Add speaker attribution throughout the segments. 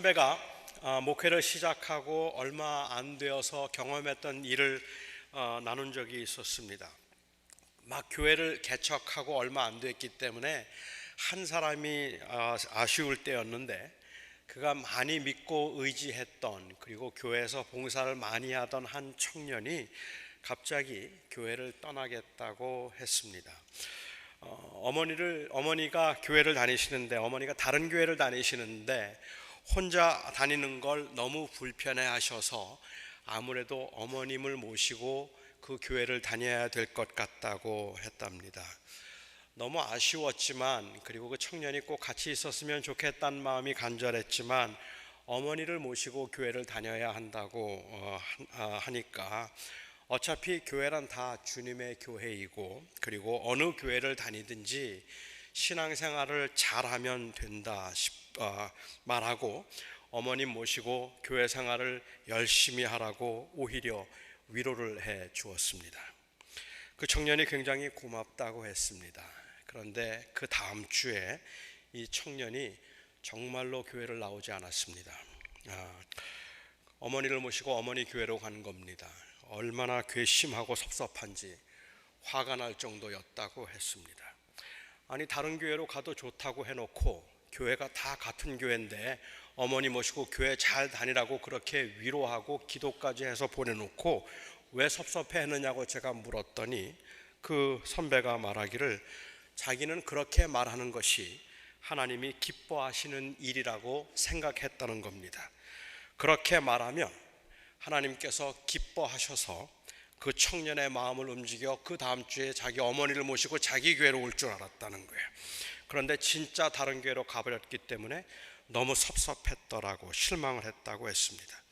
Speaker 1: 선배가 목회를 시작하고 얼마 안 되어서 경험했던 일을 나눈 적이 있었습니다. 막 교회를 개척하고 얼마 안 됐기 때문에 한 사람이 아쉬울 때였는데, 그가 많이 믿고 의지했던, 그리고 교회에서 봉사를 많이 하던 한 청년이 갑자기 교회를 떠나겠다고 했습니다. 어머니가 교회를 다니시는데, 어머니가 다른 교회를 다니시는데 혼자 다니는 걸 너무 불편해 하셔서 아무래도 어머님을 모시고 그 교회를 다녀야 될 것 같다고 했답니다. 너무 아쉬웠지만, 그리고 그 청년이 꼭 같이 있었으면 좋겠다는 마음이 간절했지만 어머니를 모시고 교회를 다녀야 한다고 하니까, 어차피 교회란 다 주님의 교회이고, 그리고 어느 교회를 다니든지 신앙생활을 잘하면 된다 말하고 어머님 모시고 교회 생활을 열심히 하라고 오히려 위로를 해 주었습니다. 그 청년이 굉장히 고맙다고 했습니다. 그런데 그 다음 주에 이 청년이 정말로 교회를 나오지 않았습니다. 어머니를 모시고 어머니 교회로 간 겁니다. 얼마나 괘씸하고 섭섭한지 화가 날 정도였다고 했습니다. 아니, 다른 교회로 가도 좋다고 해놓고 교회가 다 같은 교회인데 어머니 모시고 교회 잘 다니라고 그렇게 위로하고 기도까지 해서 보내놓고 왜 섭섭해 했느냐고 제가 물었더니, 그 선배가 말하기를 자기는 그렇게 말하는 것이 하나님이 기뻐하시는 일이라고 생각했다는 겁니다. 그렇게 말하면 하나님께서 기뻐하셔서 그 청년의 마음을 움직여 그 다음 주에 자기 어머니를 모시고 자기 교회로 올 줄 알았다는 거예요. 그런데 진짜 다른 교회로 가버렸기 때문에 너무 섭섭했더라고, 실망을 했다고 했습니다.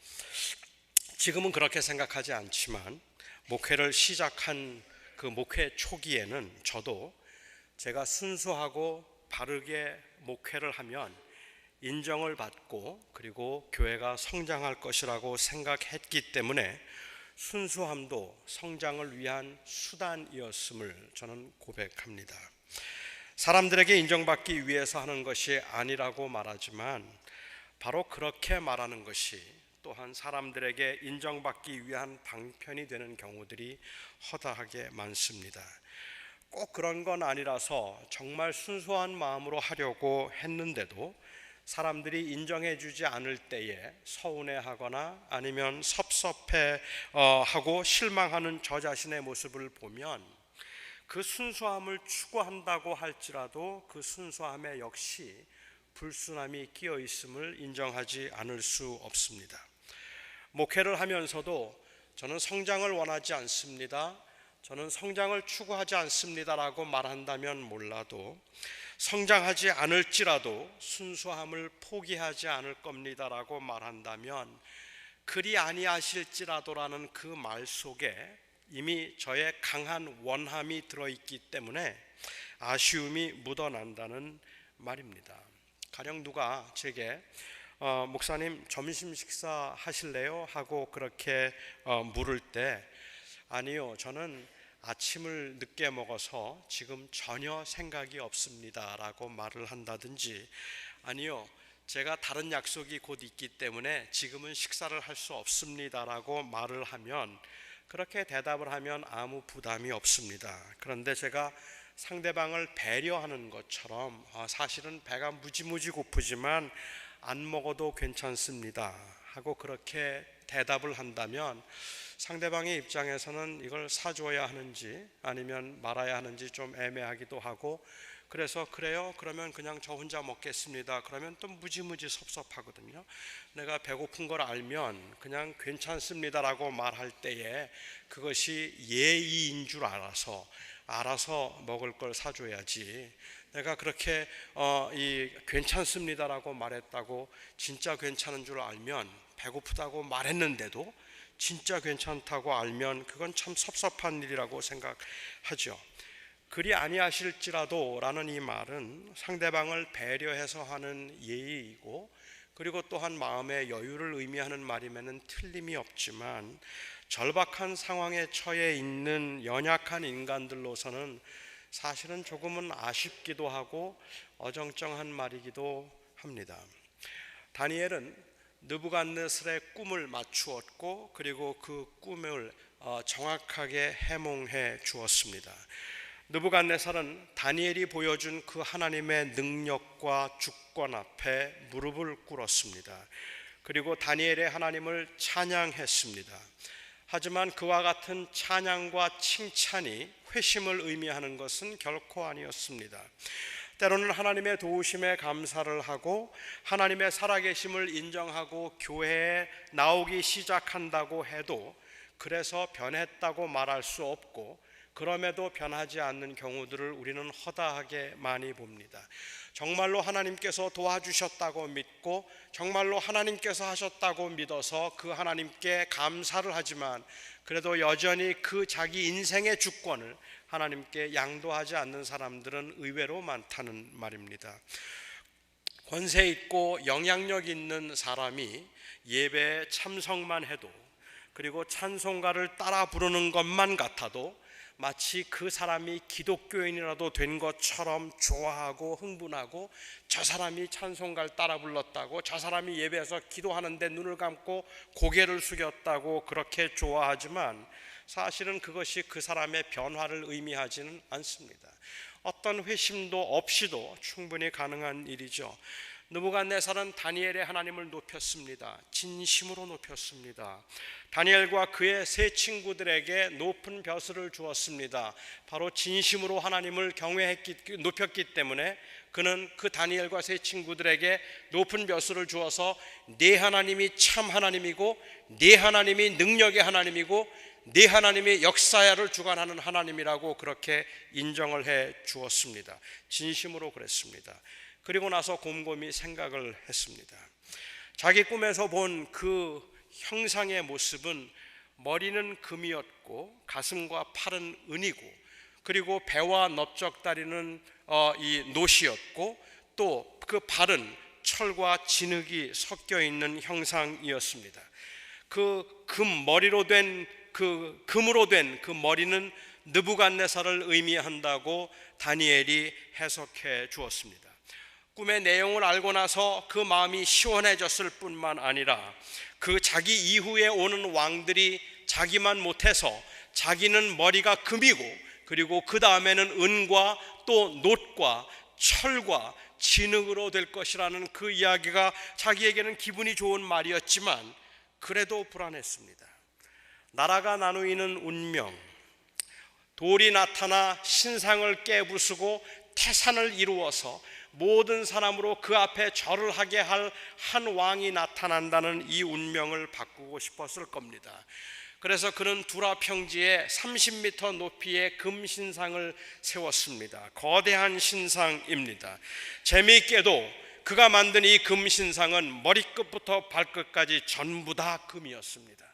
Speaker 1: 지금은 그렇게 생각하지 않지만 목회를 시작한 그 목회 초기에는 저도 제가 순수하고 바르게 목회를 하면 인정을 받고 그리고 교회가 성장할 것이라고 생각했기 때문에 순수함도 성장을 위한 수단이었음을 저는 고백합니다. 사람들에게 인정받기 위해서 하는 것이 아니라고 말하지만, 바로 그렇게 말하는 것이 또한 사람들에게 인정받기 위한 방편이 되는 경우들이 허다하게 많습니다. 꼭 그런 건 아니라서 정말 순수한 마음으로 하려고 했는데도 사람들이 인정해 주지 않을 때에 서운해하거나 아니면 섭섭해하고 실망하는 저 자신의 모습을 보면, 그 순수함을 추구한다고 할지라도 그 순수함에 역시 불순함이 끼어 있음을 인정하지 않을 수 없습니다. 목회를 하면서도 저는 성장을 원하지 않습니다, 저는 성장을 추구하지 않습니다라고 말한다면 몰라도, 성장하지 않을지라도 순수함을 포기하지 않을 겁니다라고 말한다면, 그리 아니하실지라도라는 그 말 속에 이미 저의 강한 원함이 들어있기 때문에 아쉬움이 묻어난다는 말입니다. 가령 누가 제게 목사님 점심 식사 하실래요? 하고 그렇게 물을 때, 아니요, 저는 아침을 늦게 먹어서 지금 전혀 생각이 없습니다 라고 말을 한다든지, 아니요, 제가 다른 약속이 곧 있기 때문에 지금은 식사를 할 수 없습니다 라고 말을 하면, 그렇게 대답을 하면 아무 부담이 없습니다. 그런데 제가 상대방을 배려하는 것처럼 사실은 배가 무지무지 고프지만 안 먹어도 괜찮습니다 하고 그렇게 대답을 한다면, 상대방의 입장에서는 이걸 사줘야 하는지 아니면 말아야 하는지 좀 애매하기도 하고, 그래서 그래요? 그러면 그냥 저 혼자 먹겠습니다. 그러면 또 무지무지 섭섭하거든요. 내가 배고픈 걸 알면 그냥 괜찮습니다라고 말할 때에 그것이 예의인 줄 알아서 먹을 걸 사줘야지, 내가 그렇게 괜찮습니다라고 말했다고 진짜 괜찮은 줄 알면, 배고프다고 말했는데도 진짜 괜찮다고 알면 그건 참 섭섭한 일이라고 생각하죠. 그리 아니하실지라도 라는 이 말은 상대방을 배려해서 하는 예의이고, 그리고 또한 마음의 여유를 의미하는 말임에는 틀림이 없지만, 절박한 상황에 처해 있는 연약한 인간들로서는 사실은 조금은 아쉽기도 하고 어정쩡한 말이기도 합니다. 다니엘은 느부갓네살의 꿈을 맞추었고 그리고 그 꿈을 정확하게 해몽해 주었습니다. 느부갓네살은 다니엘이 보여준 그 하나님의 능력과 주권 앞에 무릎을 꿇었습니다. 그리고 다니엘의 하나님을 찬양했습니다. 하지만 그와 같은 찬양과 칭찬이 회심을 의미하는 것은 결코 아니었습니다. 때로는 하나님의 도우심에 감사를 하고 하나님의 살아계심을 인정하고 교회에 나오기 시작한다고 해도 그래서 변했다고 말할 수 없고, 그럼에도 변하지 않는 경우들을 우리는 허다하게 많이 봅니다. 정말로 하나님께서 도와주셨다고 믿고 정말로 하나님께서 하셨다고 믿어서 그 하나님께 감사를 하지만 그래도 여전히 그 자기 인생의 주권을 하나님께 양도하지 않는 사람들은 의외로 많다는 말입니다. 권세 있고 영향력 있는 사람이 예배에 참석만 해도, 그리고 찬송가를 따라 부르는 것만 같아도 마치 그 사람이 기독교인이라도 된 것처럼 좋아하고 흥분하고, 저 사람이 찬송가를 따라 불렀다고, 저 사람이 예배에서 기도하는데 눈을 감고 고개를 숙였다고 그렇게 좋아하지만 사실은 그것이 그 사람의 변화를 의미하지는 않습니다. 어떤 회심도 없이도 충분히 가능한 일이죠. 느부갓네살은 다니엘의 하나님을 높였습니다. 진심으로 높였습니다. 다니엘과 그의 세 친구들에게 높은 벼슬을 주었습니다. 바로 진심으로 하나님을 높였기 때문에 그는 그 다니엘과 세 친구들에게 높은 벼슬을 주어서 네 하나님이 참 하나님이고, 네 하나님이 능력의 하나님이고, 네 하나님이 역사야를 주관하는 하나님이라고 그렇게 인정을 해 주었습니다. 진심으로 그랬습니다. 그리고 나서 곰곰이 생각을 했습니다. 자기 꿈에서 본 그 형상의 모습은 머리는 금이었고 가슴과 팔은 은이고, 그리고 배와 넓적다리는 이 노시였고, 또 그 발은 철과 진흙이 섞여 있는 형상이었습니다. 그 금으로 된 그 머리는 느부갓네살을 의미한다고 다니엘이 해석해 주었습니다. 꿈의 내용을 알고 나서 그 마음이 시원해졌을 뿐만 아니라 그 자기 이후에 오는 왕들이 자기만 못해서 자기는 머리가 금이고, 그리고 그 다음에는 은과 또 놋과 철과 진흙으로 될 것이라는 그 이야기가 자기에게는 기분이 좋은 말이었지만 그래도 불안했습니다. 나라가 나누이는 운명, 돌이 나타나 신상을 깨부수고 태산을 이루어서 모든 사람으로 그 앞에 절을 하게 할 한 왕이 나타난다는 이 운명을 바꾸고 싶었을 겁니다. 그래서 그는 두라 평지에 30m 높이의 금신상을 세웠습니다. 거대한 신상입니다. 재미있게도 그가 만든 이 금신상은 머리끝부터 발끝까지 전부 다 금이었습니다.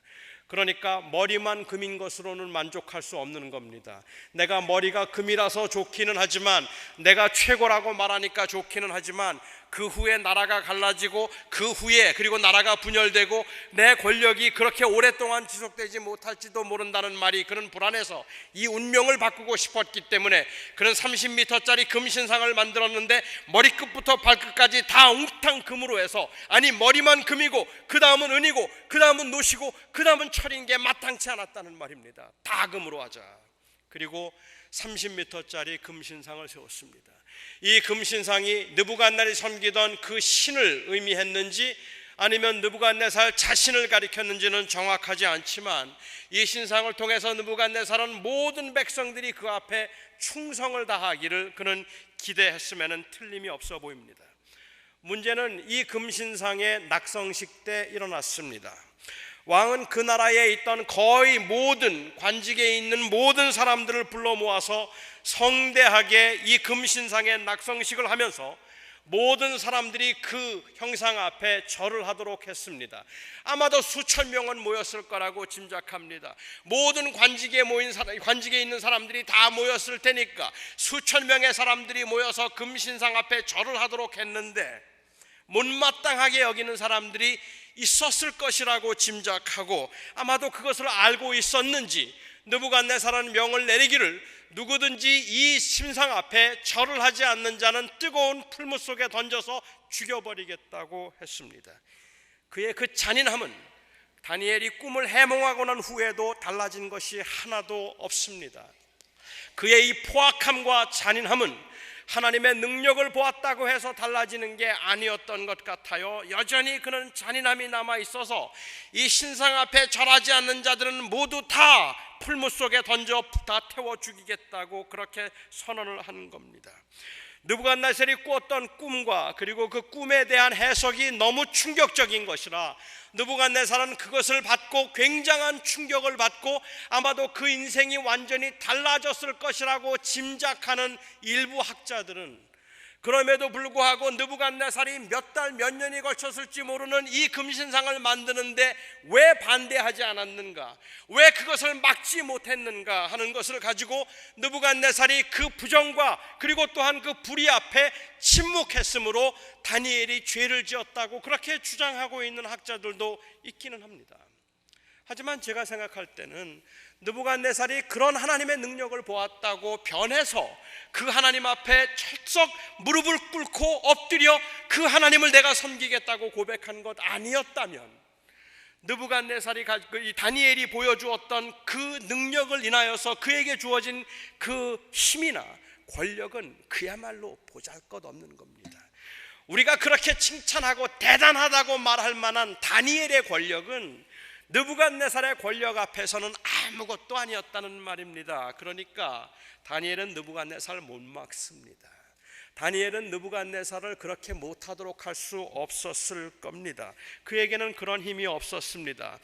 Speaker 1: 그러니까 머리만 금인 것으로는 만족할 수 없는 겁니다. 내가 머리가 금이라서 좋기는 하지만, 내가 최고라고 말하니까 좋기는 하지만, 그 후에 나라가 갈라지고 그 후에 그리고 나라가 분열되고 내 권력이 그렇게 오랫동안 지속되지 못할지도 모른다는 말이 그는 불안해서 이 운명을 바꾸고 싶었기 때문에 그는 30m짜리 금신상을 만들었는데 머리끝부터 발끝까지 다 웅탕 금으로 해서, 아니 머리만 금이고 그 다음은 은이고 그 다음은 노시고 그 다음은 철인 게 마땅치 않았다는 말입니다. 다 금으로 하자. 그리고 30m짜리 금신상을 세웠습니다. 이 금신상이 느부갓네살이 섬기던 그 신을 의미했는지 아니면 느부갓네살 자신을 가리켰는지는 정확하지 않지만, 이 신상을 통해서 느부갓네살은 모든 백성들이 그 앞에 충성을 다하기를 그는 기대했음에는 틀림이 없어 보입니다. 문제는 이 금신상의 낙성식 때 일어났습니다. 왕은 그 나라에 있던 거의 모든 관직에 있는 모든 사람들을 불러 모아서 성대하게 이 금신상의 낙성식을 하면서 모든 사람들이 그 형상 앞에 절을 하도록 했습니다. 아마도 수천 명은 모였을 거라고 짐작합니다. 모든 관직에 있는 사람들이 다 모였을 테니까 수천 명의 사람들이 모여서 금신상 앞에 절을 하도록 했는데, 못마땅하게 여기는 사람들이 있었을 것이라고 짐작하고, 아마도 그것을 알고 있었는지 느부갓네살은 명을 내리기를 누구든지 이 신상 앞에 절을 하지 않는 자는 뜨거운 풀무 속에 던져서 죽여버리겠다고 했습니다. 그의 그 잔인함은 다니엘이 꿈을 해몽하고 난 후에도 달라진 것이 하나도 없습니다. 그의 이 포악함과 잔인함은 하나님의 능력을 보았다고 해서 달라지는 게 아니었던 것 같아요. 여전히 그는 잔인함이 남아 있어서 이 신상 앞에 절하지 않는 자들은 모두 다 풀무 속에 던져 다 태워 죽이겠다고 그렇게 선언을 한 겁니다. 느부갓네살이 꾸었던 꿈과 그리고 그 꿈에 대한 해석이 너무 충격적인 것이라 느부갓네살은 그것을 받고 굉장한 충격을 받고 아마도 그 인생이 완전히 달라졌을 것이라고 짐작하는 일부 학자들은, 그럼에도 불구하고 느부갓네살이 몇 달 몇 년이 걸쳤을지 모르는 이 금신상을 만드는데 왜 반대하지 않았는가, 왜 그것을 막지 못했는가 하는 것을 가지고 느부갓네살이 그 부정과 그리고 또한 그 불의 앞에 침묵했으므로 다니엘이 죄를 지었다고 그렇게 주장하고 있는 학자들도 있기는 합니다. 하지만 제가 생각할 때는 느부갓네살이 그런 하나님의 능력을 보았다고 변해서 그 하나님 앞에 철썩 무릎을 꿇고 엎드려 그 하나님을 내가 섬기겠다고 고백한 것 아니었다면, 느부갓네살이 다니엘이 보여주었던 그 능력을 인하여서 그에게 주어진 그 힘이나 권력은 그야말로 보잘것없는 겁니다. 우리가 그렇게 칭찬하고 대단하다고 말할 만한 다니엘의 권력은 느부갓네살의 권력 앞에서는 아무것도 아니었다는 말입니다. 그러니까 다니엘은 느부갓네살을 못 막습니다. 다니엘은 느부갓네살을 그렇게 못하도록 할 수 없었을 겁니다. 그에게는 그런 힘이 없었습니다.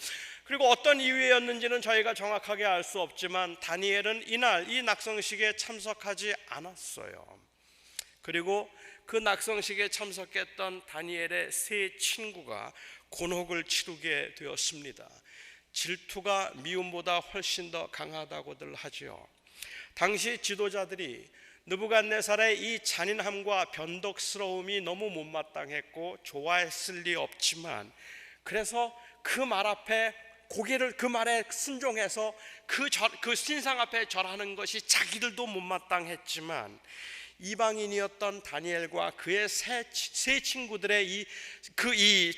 Speaker 1: 그리고 어떤 이유였는지는 저희가 정확하게 알 수 없지만 다니엘은 이날 이 낙성식에 참석하지 않았어요. 그리고 그 낙성식에 참석했던 다니엘의 세 친구가 곤혹을 치르게 되었습니다. 질투가 미움보다 훨씬 더 강하다고들 하지요. 당시 지도자들이 느부갓네살의 이 잔인함과 변덕스러움이 너무 못마땅했고 좋아했을 리 없지만, 그래서 그 말 앞에 고개를, 그 말에 순종해서 그 신상 앞에 절하는 것이 자기들도 못마땅했지만, 이방인이었던 다니엘과 그의 세 친구들의 이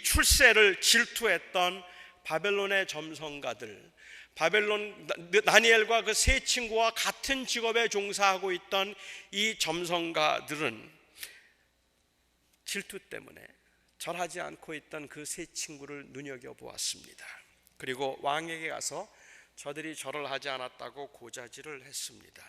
Speaker 1: 출세를 질투했던 바벨론의 점성가들, 다니엘과 그 세 친구와 같은 직업에 종사하고 있던 이 점성가들은 질투 때문에 절하지 않고 있던 그 세 친구를 눈여겨보았습니다. 그리고 왕에게 가서 저들이 절을 하지 않았다고 고자질을 했습니다.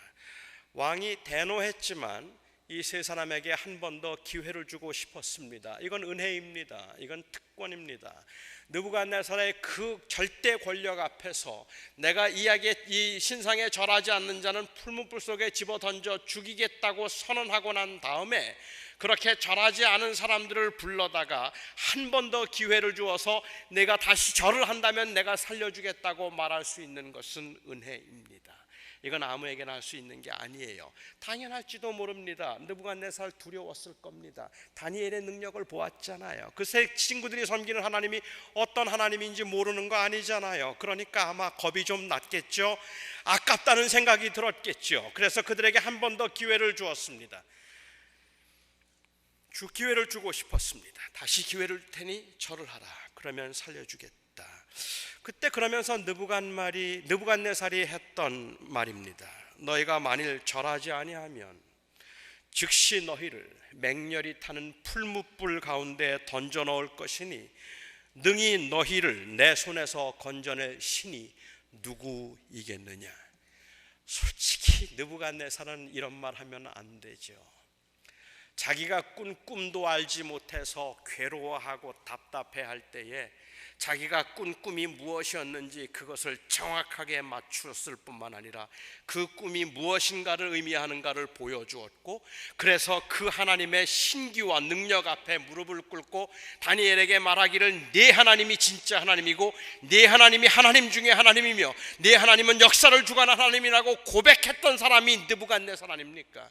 Speaker 1: 왕이 대노했지만 이 세 사람에게 한 번 더 기회를 주고 싶었습니다. 이건 은혜입니다. 이건 특권입니다. 느부갓네살의 그 절대 권력 앞에서 내가 이 신상에 절하지 않는 자는 풀무불 속에 집어 던져 죽이겠다고 선언하고 난 다음에 그렇게 절하지 않은 사람들을 불러다가 한 번 더 기회를 주어서 내가 다시 절을 한다면 내가 살려주겠다고 말할 수 있는 것은 은혜입니다. 이건 아무에게나 할 수 있는 게 아니에요. 당연할지도 모릅니다. 느부갓네살 두려웠을 겁니다. 다니엘의 능력을 보았잖아요. 그 세 친구들이 섬기는 하나님이 어떤 하나님인지 모르는 거 아니잖아요. 그러니까 아마 겁이 좀 났겠죠. 아깝다는 생각이 들었겠죠. 그래서 그들에게 한 번 더 기회를 주었습니다. 기회를 주고 싶었습니다. 다시 기회를 줄 테니 절을 하라. 그러면 살려주겠다. 그때 그러면서 느부갓네살이 했던 말입니다. 너희가 만일 절하지 아니하면 즉시 너희를 맹렬히 타는 풀무불 가운데 던져 넣을 것이니 능히 너희를 내 손에서 건져낼 신이 누구이겠느냐. 솔직히 느부갓네살은 이런 말 하면 안 되죠. 자기가 꾼 꿈도 알지 못해서 괴로워하고 답답해할 때에 자기가 꾼 꿈이 무엇이었는지 그것을 정확하게 맞추었을 뿐만 아니라 그 꿈이 무엇인가를 의미하는가를 보여주었고, 그래서 그 하나님의 신기와 능력 앞에 무릎을 꿇고 다니엘에게 말하기를 네 하나님이 진짜 하나님이고 네 하나님이 하나님 중에 하나님이며 네 하나님은 역사를 주관한 하나님이라고 고백했던 사람이 느부갓네살 아닙니까?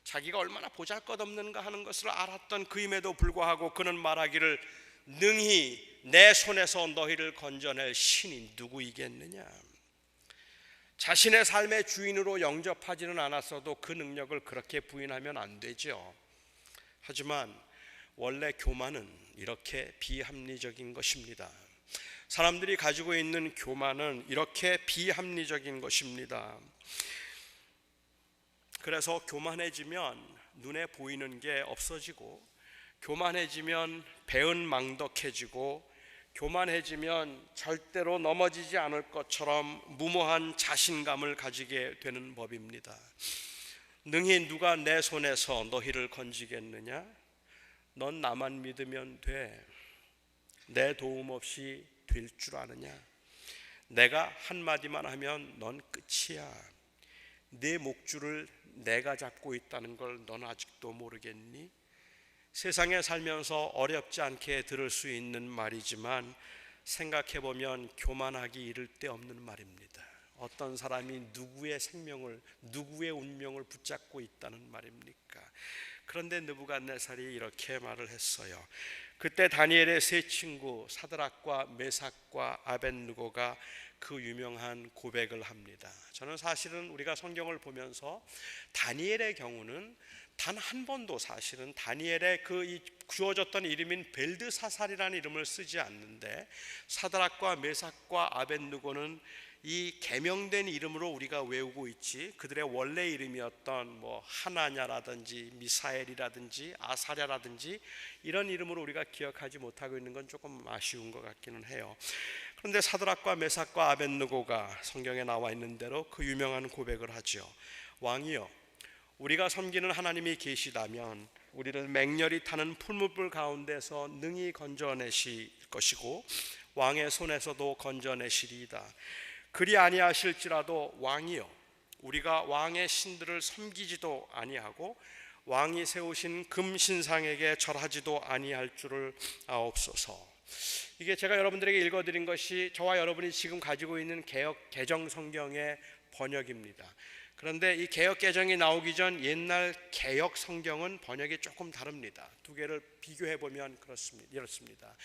Speaker 1: 자기가 얼마나 보잘것없는가 하는 것을 알았던 그임에도 불구하고 그는 말하기를 능히 내 손에서 너희를 건져낼 신이 누구이겠느냐. 자신의 삶의 주인으로 영접하지는 않았어도 그 능력을 그렇게 부인하면 안 되죠. 하지만 원래 교만은 이렇게 비합리적인 것입니다. 사람들이 가지고 있는 교만은 이렇게 비합리적인 것입니다. 그래서 교만해지면 눈에 보이는 게 없어지고, 교만해지면 배은망덕해지고, 교만해지면 절대로 넘어지지 않을 것처럼 무모한 자신감을 가지게 되는 법입니다. 능히 누가 내 손에서 너희를 건지겠느냐? 넌 나만 믿으면 돼. 내 도움 없이 될 줄 아느냐? 내가 한마디만 하면 넌 끝이야. 네 목줄을 내가 잡고 있다는 걸 넌 아직도 모르겠니? 세상에 살면서 어렵지 않게 들을 수 있는 말이지만 생각해보면 교만하기 이를 데 없는 말입니다. 어떤 사람이 누구의 생명을, 누구의 운명을 붙잡고 있다는 말입니까? 그런데 느부갓네살이 이렇게 말을 했어요. 그때 다니엘의 세 친구 사드락과 메삭과 아벳느고가 그 유명한 고백을 합니다. 저는 사실은 우리가 성경을 보면서 다니엘의 경우는 단 한 번도 사실은 다니엘의 그 주어졌던 이름인 벨드사살이라는 이름을 쓰지 않는데, 사드락과 메삭과 아벳느고는 이 개명된 이름으로 우리가 외우고 있지, 그들의 원래 이름이었던 하나냐라든지 미사엘이라든지 아사랴라든지 이런 이름으로 우리가 기억하지 못하고 있는 건 조금 아쉬운 것 같기는 해요. 그런데 사드락과 메삭과 아벳느고가 성경에 나와 있는 대로 그 유명한 고백을 하죠. 왕이여, 우리가 섬기는 하나님이 계시다면 우리를 맹렬히 타는 풀무불 가운데서 능히 건져내실 것이고 왕의 손에서도 건져내시리이다. 그리 아니하실지라도 왕이여, 우리가 왕의 신들을 섬기지도 아니하고 왕이 세우신 금신상에게 절하지도 아니할 줄을 아옵소서. 이게 제가 여러분들에게 읽어드린 것이 저와 여러분이 지금 가지고 있는 개역 개정 성경의 번역입니다. 그런데 이 개역 개정이 나오기 전 옛날 개역 성경은 번역이 조금 다릅니다. 두 개를 비교해 보면 이렇습니다.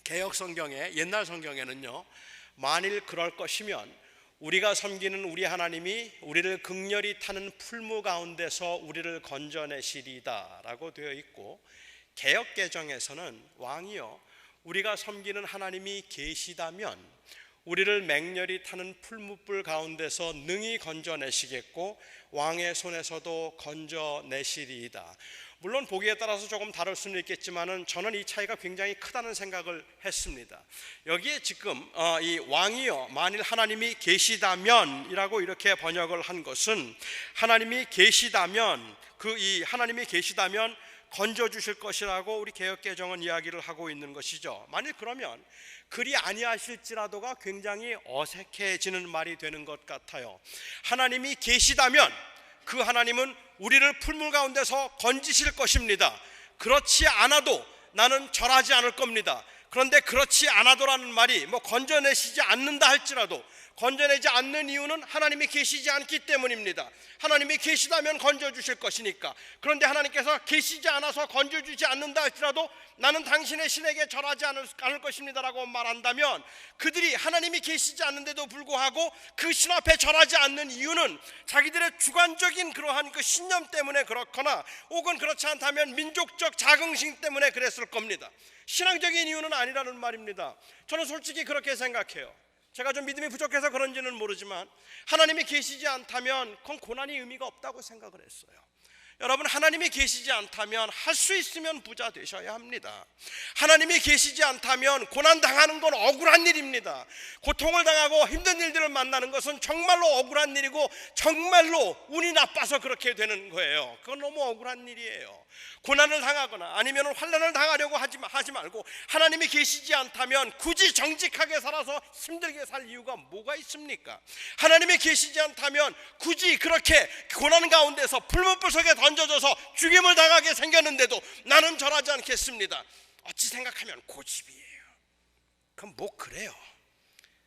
Speaker 1: 개역 성경에, 옛날 성경에는요, 만일 그럴 것이면 우리가 섬기는 우리 하나님이 우리를 극렬히 타는 풀무 가운데서 우리를 건져내시리다 라고 되어 있고, 개역 개정에서는 왕이여, 우리가 섬기는 하나님이 계시다면 우리를 맹렬히 타는 풀무불 가운데서 능히 건져내시겠고 왕의 손에서도 건져내시리이다. 물론 보기에 따라서 조금 다를 수는 있겠지만은 저는 이 차이가 굉장히 크다는 생각을 했습니다. 여기에 지금 이 왕이여, 만일 하나님이 계시다면 이라고 이렇게 번역을 한 것은, 하나님이 계시다면, 하나님이 계시다면 건져 주실 것이라고 우리 개역개정은 이야기를 하고 있는 것이죠. 만일 그러면 그리 아니하실지라도가 굉장히 어색해지는 말이 되는 것 같아요. 하나님이 계시다면 그 하나님은 우리를 풀물 가운데서 건지실 것입니다. 그렇지 않아도 나는 절하지 않을 겁니다. 그런데 그렇지 않아도라는 말이 건져내시지 않는다 할지라도, 건져내지 않는 이유는 하나님이 계시지 않기 때문입니다. 하나님이 계시다면 건져주실 것이니까. 그런데 하나님께서 계시지 않아서 건져주지 않는다 할지라도 나는 당신의 신에게 절하지 않을 것입니다라고 말한다면, 그들이 하나님이 계시지 않는데도 불구하고 그 신 앞에 절하지 않는 이유는 자기들의 주관적인 그러한 그 신념 때문에 그렇거나, 혹은 그렇지 않다면 민족적 자긍심 때문에 그랬을 겁니다. 신앙적인 이유는 아니라는 말입니다. 저는 솔직히 그렇게 생각해요. 제가 좀 믿음이 부족해서 그런지는 모르지만 하나님이 계시지 않다면 그건 고난이 의미가 없다고 생각을 했어요. 여러분, 하나님이 계시지 않다면 할 수 있으면 부자 되셔야 합니다. 하나님이 계시지 않다면 고난당하는 건 억울한 일입니다. 고통을 당하고 힘든 일들을 만나는 것은 정말로 억울한 일이고 정말로 운이 나빠서 그렇게 되는 거예요. 그건 너무 억울한 일이에요. 고난을 당하거나 아니면 환난을 당하려고 하지 말고, 하나님이 계시지 않다면 굳이 정직하게 살아서 힘들게 살 이유가 뭐가 있습니까? 하나님이 계시지 않다면 굳이 그렇게 고난 가운데서 풀무불 속에 던져져서 죽임을 당하게 생겼는데도 나는 절하지 않겠습니다. 어찌 생각하면 고집이에요. 그럼 그래요.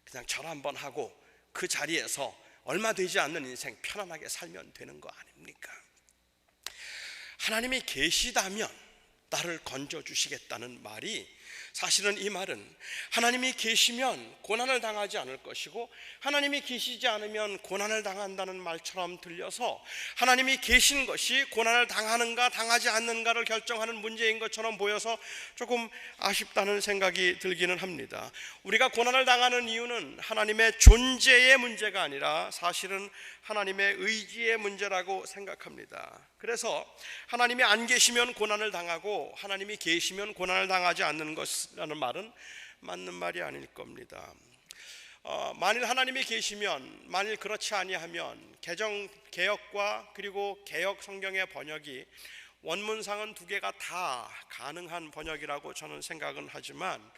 Speaker 1: 그냥 절 한번 하고 그 자리에서 얼마 되지 않는 인생 편안하게 살면 되는 거 아닙니까? 하나님이 계시다면 나를 건져주시겠다는 말이 사실은 이 말은 하나님이 계시면 고난을 당하지 않을 것이고 하나님이 계시지 않으면 고난을 당한다는 말처럼 들려서 하나님이 계신 것이 고난을 당하는가 당하지 않는가를 결정하는 문제인 것처럼 보여서 조금 아쉽다는 생각이 들기는 합니다. 우리가 고난을 당하는 이유는 하나님의 존재의 문제가 아니라 사실은 하나님의 의지의 문제라고 생각합니다. 그래서 하나님이 안 계시면 고난을 당하고 하나님이 계시면 고난을 당하지 않는 것이라는 말은 맞는 말이 아닐 겁니다. 만일 하나님이 계시면, 만일 그렇지 아니하면 개역과 그리고 개역 성경의 번역이 원문상은 두 개가 다 가능한 번역이라고 저는 생각은 하지만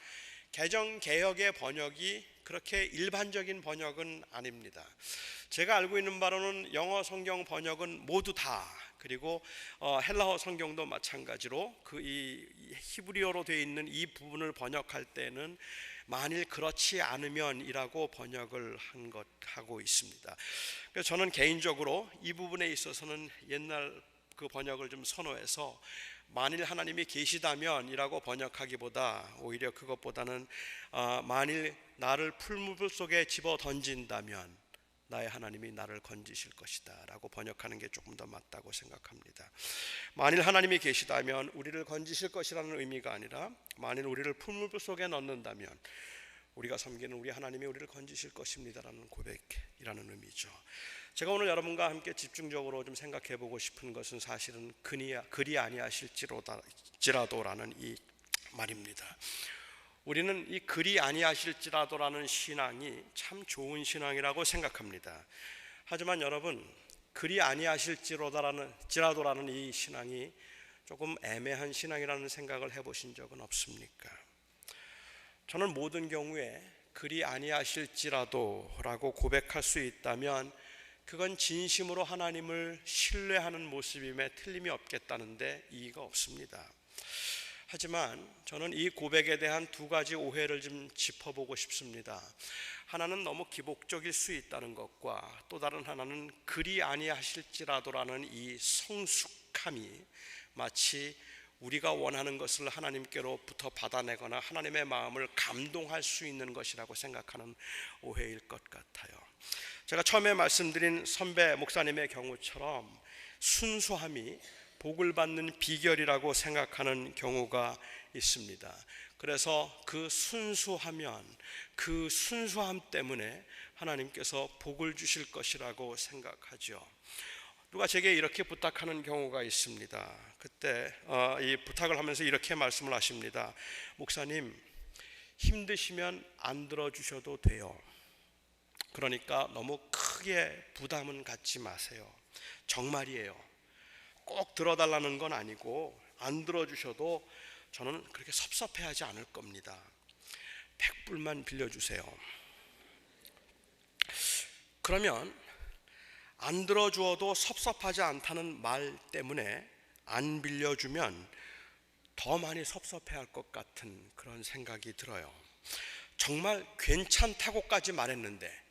Speaker 1: 개역의 번역이 그렇게 일반적인 번역은 아닙니다. 제가 알고 있는 바로는 영어 성경 번역은 모두 다, 그리고 헬라어 성경도 마찬가지로 이 히브리어로 되어 있는 이 부분을 번역할 때는 만일 그렇지 않으면이라고 번역을 하고 있습니다. 그래서 저는 개인적으로 이 부분에 있어서는 옛날 그 번역을 좀 선호해서 만일 하나님이 계시다면이라고 번역하기보다 오히려 그것보다는 만일 나를 풀무불 속에 집어 던진다면 나의 하나님이 나를 건지실 것이다 라고 번역하는 게 조금 더 맞다고 생각합니다. 만일 하나님이 계시다면 우리를 건지실 것이라는 의미가 아니라 만일 우리를 풀무불 속에 넣는다면 우리가 섬기는 우리 하나님이 우리를 건지실 것입니다라는 고백이라는 의미죠. 제가 오늘 여러분과 함께 집중적으로 좀 생각해 보고 싶은 것은 사실은 그리 아니하실지라도라는 이 말입니다. 우리는 이 그리 아니하실지라도라는 신앙이 참 좋은 신앙이라고 생각합니다. 하지만 여러분, 그리 아니하실지라도라는 이 신앙이 조금 애매한 신앙이라는 생각을 해보신 적은 없습니까? 저는 모든 경우에 그리 아니하실지라도라고 고백할 수 있다면 그건 진심으로 하나님을 신뢰하는 모습임에 틀림이 없겠다는데 이의가 없습니다. 하지만 저는 이 고백에 대한 두 가지 오해를 좀 짚어보고 싶습니다. 하나는 너무 기복적일 수 있다는 것과 또 다른 하나는 그리 아니하실지라도라는 이 성숙함이 마치 우리가 원하는 것을 하나님께로부터 받아내거나 하나님의 마음을 감동할 수 있는 것이라고 생각하는 오해일 것 같아요. 제가 처음에 말씀드린 선배 목사님의 경우처럼 순수함이 복을 받는 비결이라고 생각하는 경우가 있습니다. 그래서 그 순수함 때문에 하나님께서 복을 주실 것이라고 생각하죠. 누가 제게 이렇게 부탁하는 경우가 있습니다. 그때 이 부탁을 하면서 이렇게 말씀을 하십니다. 목사님, 힘드시면 안 들어주셔도 돼요. 그러니까 너무 크게 부담은 갖지 마세요. 정말이에요. 꼭 들어달라는 건 아니고 안 들어주셔도 저는 그렇게 섭섭해하지 않을 겁니다. 100불만 빌려주세요. 그러면 안 들어주어도 섭섭하지 않다는 말 때문에 안 빌려주면 더 많이 섭섭해할 것 같은 그런 생각이 들어요. 정말 괜찮다고까지 말했는데,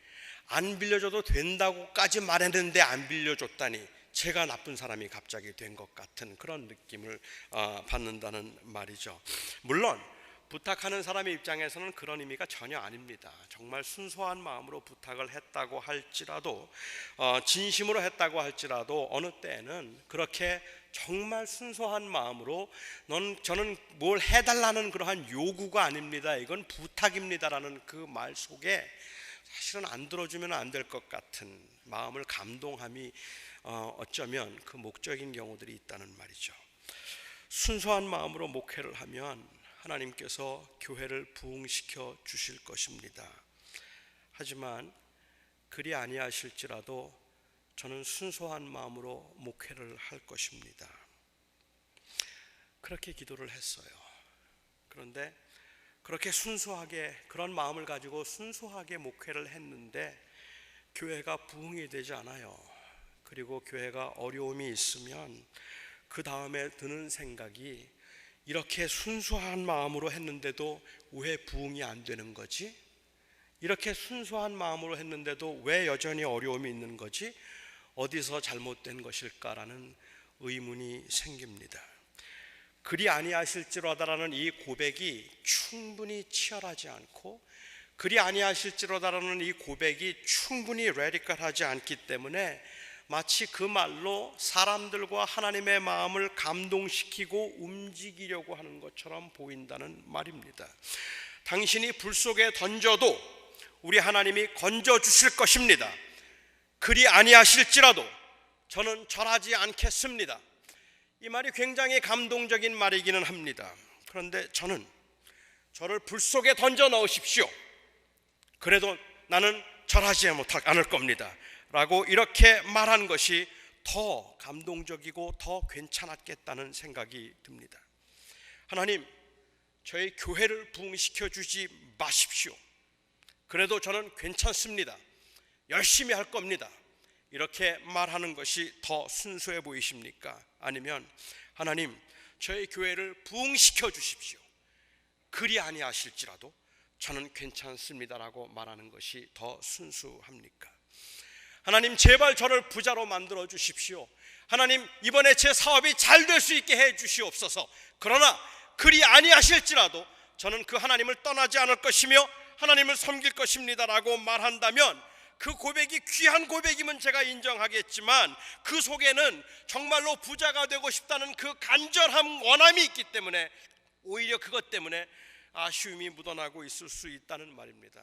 Speaker 1: 안 빌려줘도 된다고까지 말했는데 안 빌려줬다니 제가 나쁜 사람이 갑자기 된 것 같은 그런 느낌을 받는다는 말이죠. 물론 부탁하는 사람의 입장에서는 그런 의미가 전혀 아닙니다. 정말 순수한 마음으로 부탁을 했다고 할지라도, 진심으로 했다고 할지라도 어느 때에는 그렇게 정말 순수한 마음으로 저는 뭘 해달라는 그러한 요구가 아닙니다, 이건 부탁입니다라는 그 말 속에 사실은 안 들어주면 안 될 것 같은 마음을 감동함이 어쩌면 그 목적인 경우들이 있다는 말이죠. 순수한 마음으로 목회를 하면 하나님께서 교회를 부흥시켜 주실 것입니다. 하지만 그리 아니하실지라도 저는 순수한 마음으로 목회를 할 것입니다. 그렇게 기도를 했어요. 그런데 그렇게 순수하게, 그런 마음을 가지고 순수하게 목회를 했는데 교회가 부흥이 되지 않아요. 그리고 교회가 어려움이 있으면 그 다음에 드는 생각이, 이렇게 순수한 마음으로 했는데도 왜 부흥이 안 되는 거지? 이렇게 순수한 마음으로 했는데도 왜 여전히 어려움이 있는 거지? 어디서 잘못된 것일까라는 의문이 생깁니다. 그리 아니하실지로다라는 이 고백이 충분히 치열하지 않고, 그리 아니하실지로다라는 이 고백이 충분히 레디컬하지 않기 때문에 마치 그 말로 사람들과 하나님의 마음을 감동시키고 움직이려고 하는 것처럼 보인다는 말입니다. 당신이 불 속에 던져도 우리 하나님이 건져주실 것입니다. 그리 아니하실지라도 저는 절하지 않겠습니다. 이 말이 굉장히 감동적인 말이기는 합니다. 그런데 저를 불 속에 던져 넣으십시오. 그래도 나는 절하지 않을 겁니다 라고 이렇게 말한 것이 더 감동적이고 더 괜찮았겠다는 생각이 듭니다. 하나님, 저희 교회를 부흥시켜 주지 마십시오. 그래도 저는 괜찮습니다. 열심히 할 겁니다. 이렇게 말하는 것이 더 순수해 보이십니까? 아니면 하나님, 저희 교회를 부흥시켜 주십시오. 그리 아니하실지라도 저는 괜찮습니다라고 말하는 것이 더 순수합니까? 하나님, 제발 저를 부자로 만들어 주십시오. 하나님, 이번에 제 사업이 잘 될 수 있게 해 주시옵소서. 그러나 그리 아니하실지라도 저는 그 하나님을 떠나지 않을 것이며 하나님을 섬길 것입니다라고 말한다면, 그 고백이 귀한 고백이면 제가 인정하겠지만 그 속에는 정말로 부자가 되고 싶다는 그 간절한 원함이 있기 때문에 오히려 그것 때문에 아쉬움이 묻어나고 있을 수 있다는 말입니다.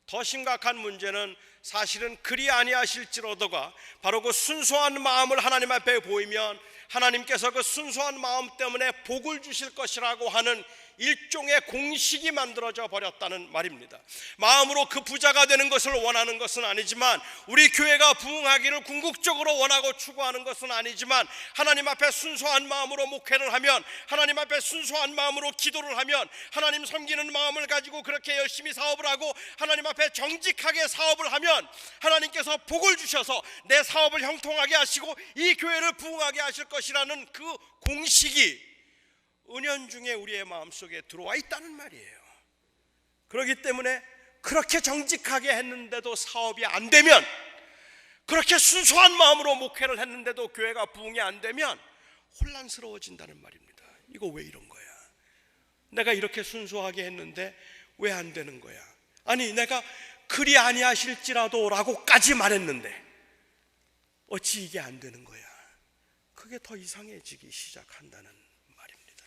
Speaker 1: 더 심각한 문제는 사실은 그리 아니하실지로도가 바로 그 순수한 마음을 하나님 앞에 보이면 하나님께서 그 순수한 마음 때문에 복을 주실 것이라고 하는 일종의 공식이 만들어져 버렸다는 말입니다. 마음으로 그 부자가 되는 것을 원하는 것은 아니지만, 우리 교회가 부흥하기를 궁극적으로 원하고 추구하는 것은 아니지만, 하나님 앞에 순수한 마음으로 목회를 하면, 하나님 앞에 순수한 마음으로 기도를 하면, 하나님 섬기는 마음을 가지고 그렇게 열심히 사업을 하고 하나님 앞에 정직하게 사업을 하면 하나님께서 복을 주셔서 내 사업을 형통하게 하시고 이 교회를 부흥하게 하실 것이라는 그 공식이 은연중에 우리의 마음속에 들어와 있다는 말이에요. 그렇기 때문에 그렇게 정직하게 했는데도 사업이 안 되면, 그렇게 순수한 마음으로 목회를 했는데도 교회가 부흥이 안 되면 혼란스러워진다는 말입니다. 이거 왜 이런 거야? 내가 이렇게 순수하게 했는데 왜 안 되는 거야? 아니, 내가 그리 아니하실지라도 라고까지 말했는데 어찌 이게 안 되는 거야? 그게 더 이상해지기 시작한다는 말입니다.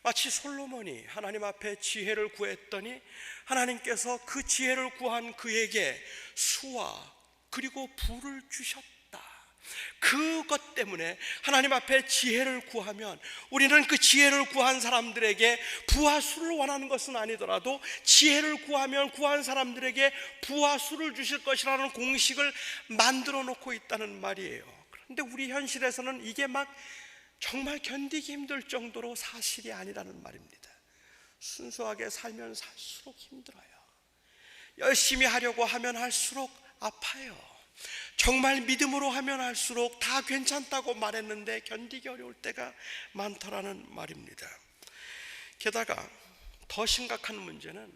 Speaker 1: 마치 솔로몬이 하나님 앞에 지혜를 구했더니 하나님께서 그 지혜를 구한 그에게 수와 그리고 불을 주셨다. 그것 때문에 하나님 앞에 지혜를 구하면 우리는 그 지혜를 구한 사람들에게 부와 수를 원하는 것은 아니더라도 지혜를 구하면 구한 사람들에게 부와 수를 주실 것이라는 공식을 만들어 놓고 있다는 말이에요. 그런데 우리 현실에서는 이게 막 정말 견디기 힘들 정도로 사실이 아니라는 말입니다. 순수하게 살면 살수록 힘들어요. 열심히 하려고 하면 할수록 아파요. 정말 믿음으로 하면 할수록 다 괜찮다고 말했는데 견디기 어려울 때가 많더라는 말입니다. 게다가 더 심각한 문제는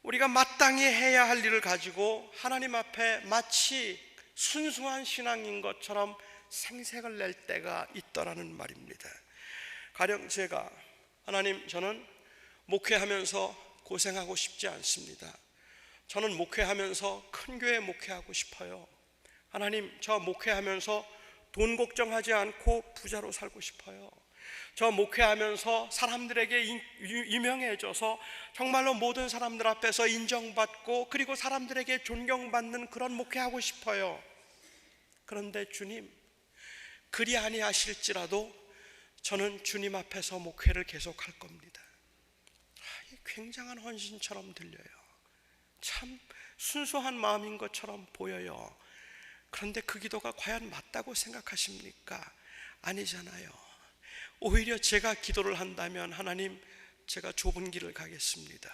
Speaker 1: 우리가 마땅히 해야 할 일을 가지고 하나님 앞에 마치 순수한 신앙인 것처럼 생색을 낼 때가 있더라는 말입니다. 가령 제가 하나님, 저는 목회하면서 고생하고 싶지 않습니다. 저는 목회하면서 큰 교회 목회하고 싶어요. 하나님, 저 목회하면서 돈 걱정하지 않고 부자로 살고 싶어요. 저 목회하면서 사람들에게 유명해져서 정말로 모든 사람들 앞에서 인정받고 그리고 사람들에게 존경받는 그런 목회하고 싶어요. 그런데 주님, 그리 아니하실지라도 저는 주님 앞에서 목회를 계속할 겁니다. 굉장한 헌신처럼 들려요. 참 순수한 마음인 것처럼 보여요. 그런데 그 기도가 과연 맞다고 생각하십니까? 아니잖아요. 오히려 제가 기도를 한다면 하나님, 제가 좁은 길을 가겠습니다.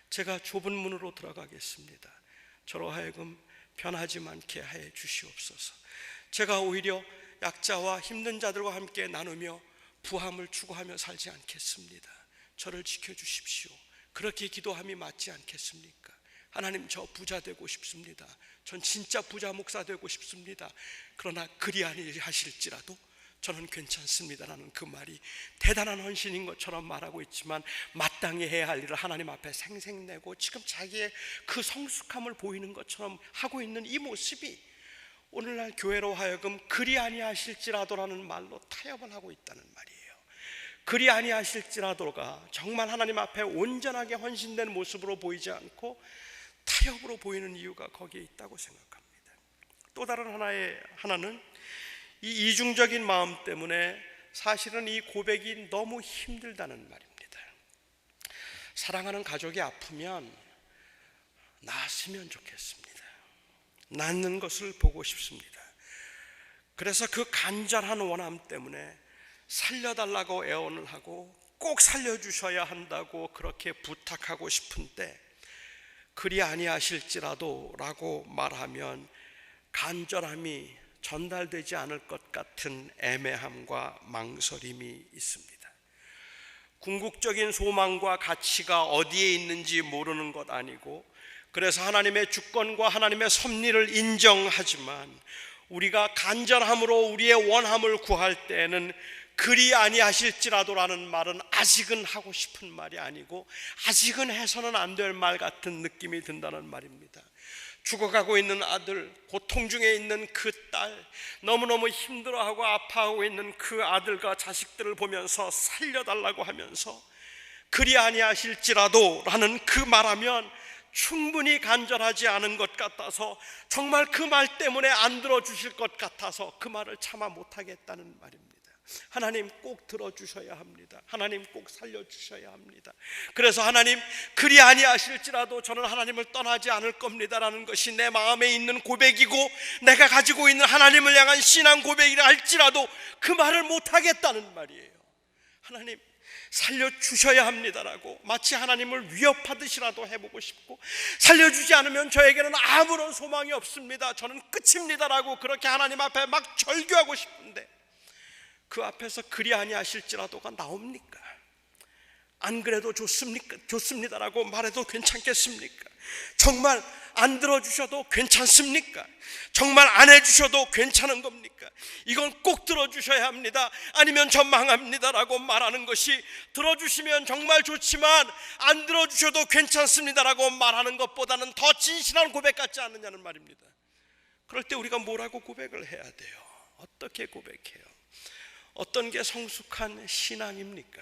Speaker 1: 제가 좁은 문으로 들어가겠습니다. 저로 하여금 변하지 않게 해 주시옵소서. 제가 오히려 약자와 힘든 자들과 함께 나누며 부함을 추구하며 살지 않겠습니다. 저를 지켜주십시오. 그렇게 기도함이 맞지 않겠습니까? 하나님, 저 부자 되고 싶습니다. 전 진짜 부자 목사 되고 싶습니다. 그러나 그리 아니하실지라도 저는 괜찮습니다라는 그 말이 대단한 헌신인 것처럼 말하고 있지만 마땅히 해야 할 일을 하나님 앞에 생색내고 지금 자기의 그 성숙함을 보이는 것처럼 하고 있는 이 모습이 오늘날 교회로 하여금 그리 아니하실지라도라는 말로 타협을 하고 있다는 말이에요. 그리 아니하실지라도가 정말 하나님 앞에 온전하게 헌신된 모습으로 보이지 않고 타협으로 보이는 이유가 거기에 있다고 생각합니다. 또 다른 하나는 이 이중적인 마음 때문에 사실은 이 고백이 너무 힘들다는 말입니다. 사랑하는 가족이 아프면 나았으면 좋겠습니다. 낫는 것을 보고 싶습니다. 그래서 그 간절한 원함 때문에 살려달라고 애원을 하고 꼭 살려주셔야 한다고 그렇게 부탁하고 싶은데 그리 아니하실지라도 라고 말하면 간절함이 전달되지 않을 것 같은 애매함과 망설임이 있습니다. 궁극적인 소망과 가치가 어디에 있는지 모르는 것 아니고 그래서 하나님의 주권과 하나님의 섭리를 인정하지만 우리가 간절함으로 우리의 원함을 구할 때에는 그리 아니하실지라도라는 말은 아직은 하고 싶은 말이 아니고 아직은 해서는 안 될 말 같은 느낌이 든다는 말입니다. 죽어가고 있는 아들, 고통 중에 있는 그 딸, 너무너무 힘들어하고 아파하고 있는 그 아들과 자식들을 보면서 살려달라고 하면서 그리 아니하실지라도 라는 그 말하면 충분히 간절하지 않은 것 같아서 정말 그 말 때문에 안 들어주실 것 같아서 그 말을 참아 못하겠다는 말입니다. 하나님 꼭 들어주셔야 합니다. 하나님 꼭 살려주셔야 합니다. 그래서 하나님 그리 아니하실지라도 저는 하나님을 떠나지 않을 겁니다라는 것이 내 마음에 있는 고백이고 내가 가지고 있는 하나님을 향한 신앙 고백이라 할지라도 그 말을 못하겠다는 말이에요. 하나님 살려주셔야 합니다라고 마치 하나님을 위협하듯이라도 해보고 싶고 살려주지 않으면 저에게는 아무런 소망이 없습니다, 저는 끝입니다라고 그렇게 하나님 앞에 막 절규하고 싶은데 그 앞에서 그리 아니하실지라도가 나옵니까? 안 그래도 좋습니다라고 말해도 괜찮겠습니까? 정말 안 들어주셔도 괜찮습니까? 정말 안 해주셔도 괜찮은 겁니까? 이건 꼭 들어주셔야 합니다, 아니면 전 망합니다라고 말하는 것이 들어주시면 정말 좋지만 안 들어주셔도 괜찮습니다라고 말하는 것보다는 더 진실한 고백 같지 않느냐는 말입니다. 그럴 때 우리가 뭐라고 고백을 해야 돼요? 어떻게 고백해요? 어떤 게 성숙한 신앙입니까?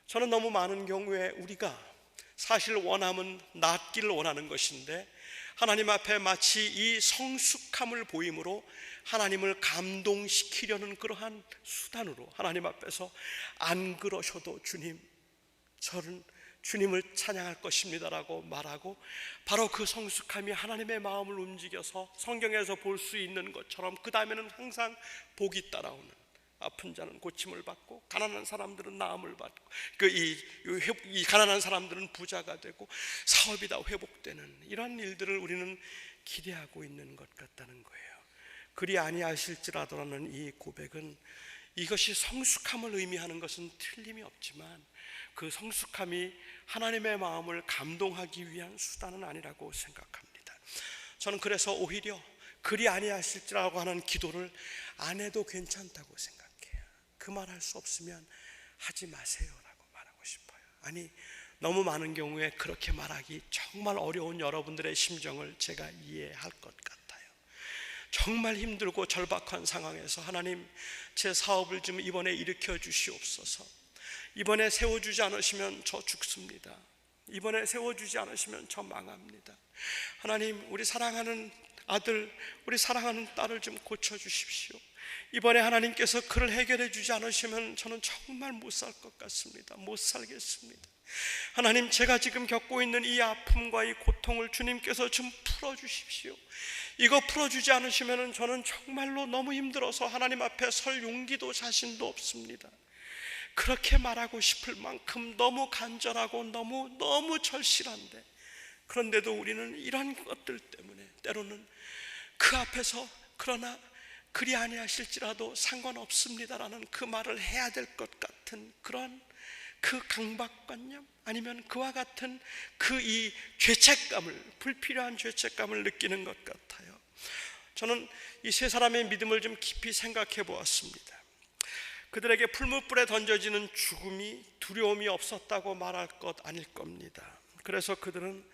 Speaker 1: 저는 너무 많은 경우에 우리가 사실 원함은 낫기를 원하는 것인데 하나님 앞에 마치 이 성숙함을 보임으로 하나님을 감동시키려는 그러한 수단으로 하나님 앞에서 안 그러셔도 주님, 저는 주님을 찬양할 것입니다라고 말하고 바로 그 성숙함이 하나님의 마음을 움직여서 성경에서 볼 수 있는 것처럼 그 다음에는 항상 복이 따라오는, 아픈 자는 고침을 받고 가난한 사람들은 나음을 받고 이 가난한 사람들은 부자가 되고 사업이 다 회복되는 이런 일들을 우리는 기대하고 있는 것 같다는 거예요. 그리 아니하실지라도라는 이 고백은 이것이 성숙함을 의미하는 것은 틀림이 없지만 그 성숙함이 하나님의 마음을 감동하기 위한 수단은 아니라고 생각합니다. 저는 그래서 오히려 그리 아니하실지라고 하는 기도를 안 해도 괜찮다고 생각해요. 그 말 할 수 없으면 하지 마세요라고 말하고 싶어요. 아니, 너무 많은 경우에 그렇게 말하기 정말 어려운 여러분들의 심정을 제가 이해할 것 같아요. 정말 힘들고 절박한 상황에서 하나님, 제 사업을 좀 이번에 일으켜 주시옵소서. 이번에 세워주지 않으시면 저 죽습니다. 이번에 세워주지 않으시면 저 망합니다. 하나님, 우리 사랑하는 아들, 우리 사랑하는 딸을 좀 고쳐주십시오. 이번에 하나님께서 그를 해결해 주지 않으시면 저는 정말 못 살 것 같습니다. 못 살겠습니다. 하나님, 제가 지금 겪고 있는 이 아픔과 이 고통을 주님께서 좀 풀어주십시오. 이거 풀어주지 않으시면 저는 정말로 너무 힘들어서 하나님 앞에 설 용기도 자신도 없습니다. 그렇게 말하고 싶을 만큼 너무 간절하고 너무 절실한데, 그런데도 우리는 이런 것들 때문에 때로는 그 앞에서 그러나 그리 아니하실지라도 상관없습니다라는 그 말을 해야 될 것 같은 그런 그 강박관념, 아니면 그와 같은 그 이 죄책감을, 불필요한 죄책감을 느끼는 것 같아요. 저는 이 세 사람의 믿음을 좀 깊이 생각해 보았습니다. 그들에게 풀무불에 던져지는 죽음이 두려움이 없었다고 말할 것 아닐 겁니다. 그래서 그들은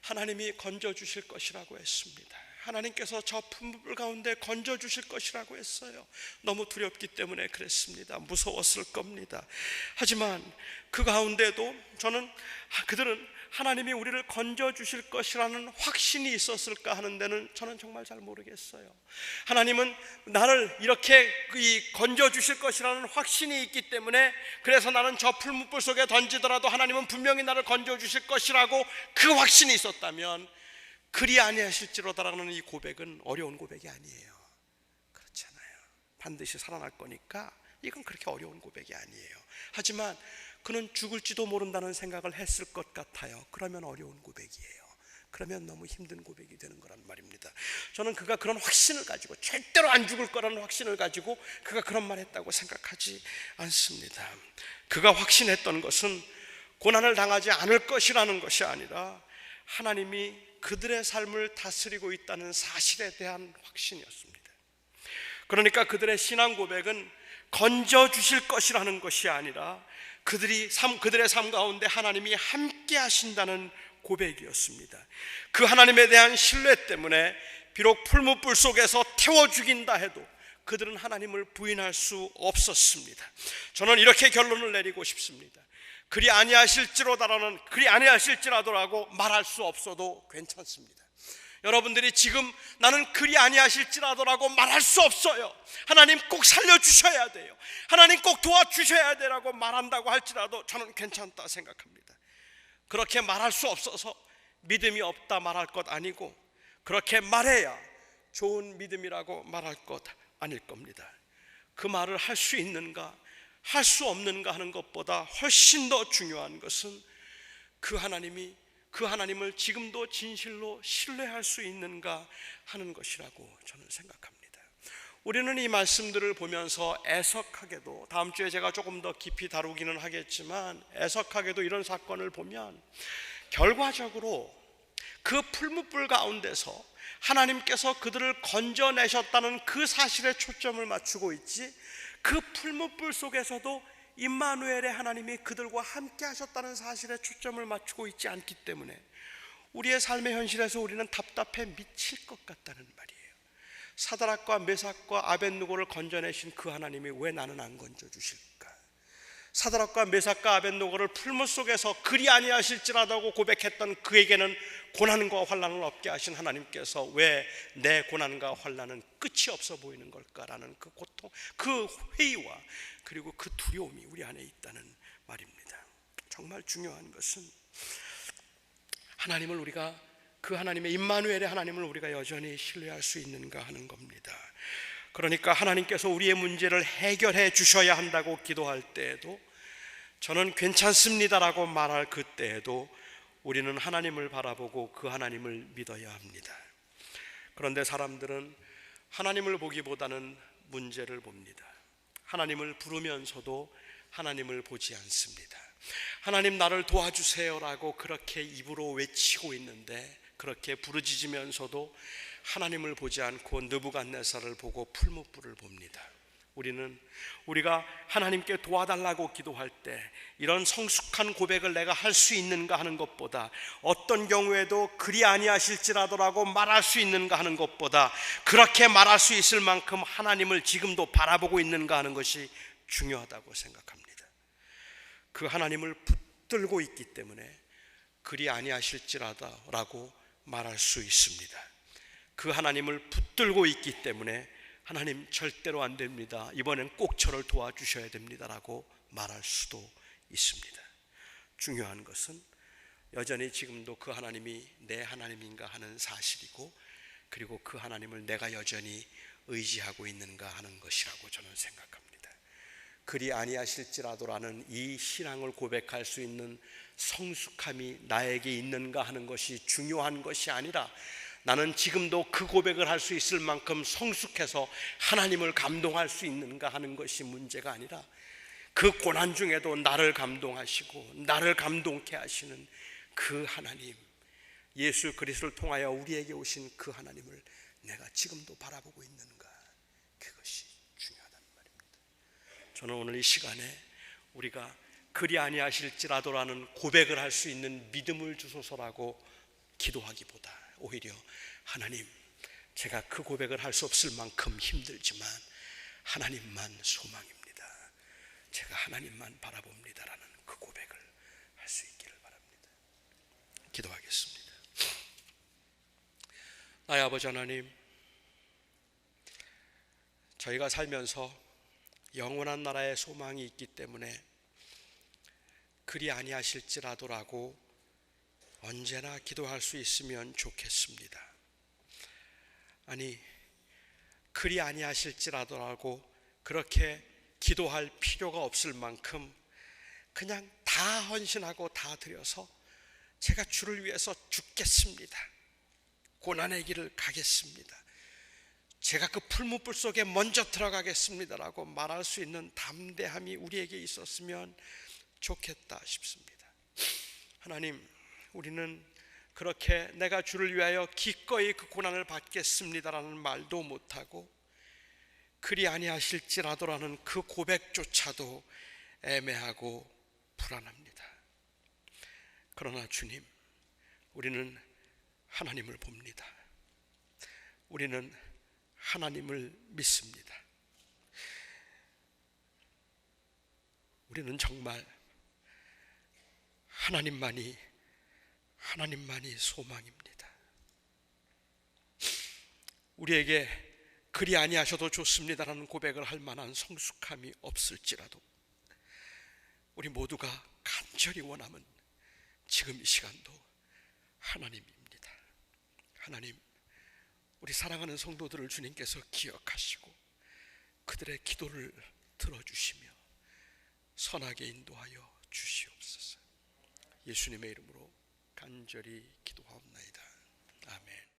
Speaker 1: 하나님이 건져주실 것이라고 했습니다. 하나님께서 저 풀무불 가운데 건져주실 것이라고 했어요. 너무 두렵기 때문에 그랬습니다. 무서웠을 겁니다. 하지만 그 가운데도 그들은 하나님이 우리를 건져주실 것이라는 확신이 있었을까 하는 데는 저는 정말 잘 모르겠어요. 하나님은 나를 이렇게 건져주실 것이라는 확신이 있기 때문에, 그래서 나는 저 풀무불 속에 던지더라도 하나님은 분명히 나를 건져주실 것이라고 그 확신이 있었다면, 그리 아니하실지로다라는 이 고백은 어려운 고백이 아니에요. 그렇잖아요. 반드시 살아날 거니까 이건 그렇게 어려운 고백이 아니에요. 하지만 그는 죽을지도 모른다는 생각을 했을 것 같아요. 그러면 어려운 고백이에요. 그러면 너무 힘든 고백이 되는 거란 말입니다. 저는 그가 그런 확신을 가지고, 절대로 안 죽을 거라는 확신을 가지고 그가 그런 말 했다고 생각하지 않습니다. 그가 확신했던 것은 고난을 당하지 않을 것이라는 것이 아니라 하나님이 그들의 삶을 다스리고 있다는 사실에 대한 확신이었습니다. 그러니까 그들의 신앙 고백은 건져주실 것이라는 것이 아니라 그들의 삶 가운데 하나님이 함께 하신다는 고백이었습니다. 그 하나님에 대한 신뢰 때문에 비록 풀무불 속에서 태워 죽인다 해도 그들은 하나님을 부인할 수 없었습니다. 저는 이렇게 결론을 내리고 싶습니다. 그리 아니하실지라도라고 말할 수 없어도 괜찮습니다. 여러분들이 지금 나는 그리 아니하실지라도라고 말할 수 없어요. 하나님 꼭 살려주셔야 돼요, 하나님 꼭 도와주셔야 되라고 말한다고 할지라도 저는 괜찮다 생각합니다. 그렇게 말할 수 없어서 믿음이 없다 말할 것 아니고, 그렇게 말해야 좋은 믿음이라고 말할 것 아닐 겁니다. 그 말을 할 수 있는가 할 수 없는가 하는 것보다 훨씬 더 중요한 것은 그 하나님을 지금도 진실로 신뢰할 수 있는가 하는 것이라고 저는 생각합니다. 우리는 이 말씀들을 보면서 애석하게도, 다음 주에 제가 조금 더 깊이 다루기는 하겠지만, 애석하게도 이런 사건을 보면 결과적으로 그 풀무불 가운데서 하나님께서 그들을 건져내셨다는 그 사실에 초점을 맞추고 있지, 그 풀무불 속에서도 임마누엘의 하나님이 그들과 함께 하셨다는 사실에 초점을 맞추고 있지 않기 때문에 우리의 삶의 현실에서 우리는 답답해 미칠 것 같다는 말이에요. 사드락과 메삭과 아벳느고를 건져내신 그 하나님이 왜 나는 안 건져주실까? 사드락과 메삭과 아벳느고를 풀무 속에서 그리 아니하실지라도 고백했던 그에게는 고난과 환난을 없게 하신 하나님께서 왜 내 고난과 환난은 끝이 없어 보이는 걸까라는 그 고통, 그 회의와 그리고 그 두려움이 우리 안에 있다는 말입니다. 정말 중요한 것은 하나님을 우리가, 그 하나님의 임마누엘의 하나님을 우리가 여전히 신뢰할 수 있는가 하는 겁니다. 그러니까 하나님께서 우리의 문제를 해결해 주셔야 한다고 기도할 때에도, 저는 괜찮습니다라고 말할 그때에도 우리는 하나님을 바라보고 그 하나님을 믿어야 합니다. 그런데 사람들은 하나님을 보기보다는 문제를 봅니다. 하나님을 부르면서도 하나님을 보지 않습니다. 하나님 나를 도와주세요라고 그렇게 입으로 외치고 있는데, 그렇게 부르짖으면서도 하나님을 보지 않고 느부갓네살을 보고 풀무불을 봅니다. 우리가 하나님께 도와달라고 기도할 때 이런 성숙한 고백을 내가 할 수 있는가 하는 것보다, 어떤 경우에도 그리 아니하실지라도라고 말할 수 있는가 하는 것보다, 그렇게 말할 수 있을 만큼 하나님을 지금도 바라보고 있는가 하는 것이 중요하다고 생각합니다. 그 하나님을 붙들고 있기 때문에 그리 아니하실지라도라고 말할 수 있습니다. 그 하나님을 붙들고 있기 때문에 하나님 절대로 안 됩니다, 이번엔 꼭 저를 도와주셔야 됩니다라고 말할 수도 있습니다. 중요한 것은 여전히 지금도 그 하나님이 내 하나님인가 하는 사실이고, 그리고 그 하나님을 내가 여전히 의지하고 있는가 하는 것이라고 저는 생각합니다. 그리 아니하실지라도라는 이 신앙을 고백할 수 있는 성숙함이 나에게 있는가 하는 것이 중요한 것이 아니라, 나는 지금도 그 고백을 할 수 있을 만큼 성숙해서 하나님을 감동할 수 있는가 하는 것이 문제가 아니라, 그 고난 중에도 나를 감동하시고 나를 감동케 하시는 그 하나님, 예수 그리스도를 통하여 우리에게 오신 그 하나님을 내가 지금도 바라보고 있는가, 그것이 중요하단 말입니다. 저는 오늘 이 시간에 우리가 그리 아니하실지라도라는 고백을 할 수 있는 믿음을 주소서라고 기도하기보다 오히려 하나님, 제가 그 고백을 할 수 없을 만큼 힘들지만 하나님만 소망입니다, 제가 하나님만 바라봅니다라는 그 고백을 할 수 있기를 바랍니다. 기도하겠습니다. 나의 아버지 하나님, 저희가 살면서 영원한 나라의 소망이 있기 때문에 그리 아니하실지라도라고 언제나 기도할 수 있으면 좋겠습니다. 아니, 그리 아니하실지라도라고 그렇게 기도할 필요가 없을 만큼 그냥 다 헌신하고 다 드려서 제가 주를 위해서 죽겠습니다, 고난의 길을 가겠습니다, 제가 그 풀무불 속에 먼저 들어가겠습니다라고 말할 수 있는 담대함이 우리에게 있었으면 좋겠다 싶습니다. 하나님, 우리는 그렇게 내가 주를 위하여 기꺼이 그 고난을 받겠습니다라는 말도 못하고 그리 아니하실지라도라는 그 고백조차도 애매하고 불안합니다. 그러나 주님, 우리는 하나님을 봅니다. 우리는 하나님을 믿습니다. 우리는 정말 하나님만이 소망입니다. 우리에게 그리 아니하셔도 좋습니다라는 고백을 할 만한 성숙함이 없을지라도 우리 모두가 간절히 원함은 지금 이 시간도 하나님입니다. 하나님, 우리 사랑하는 성도들을 주님께서 기억하시고 그들의 기도를 들어주시며 선하게 인도하여 주시옵소서. 예수님의 이름으로 간절히 기도하옵나이다. 아멘.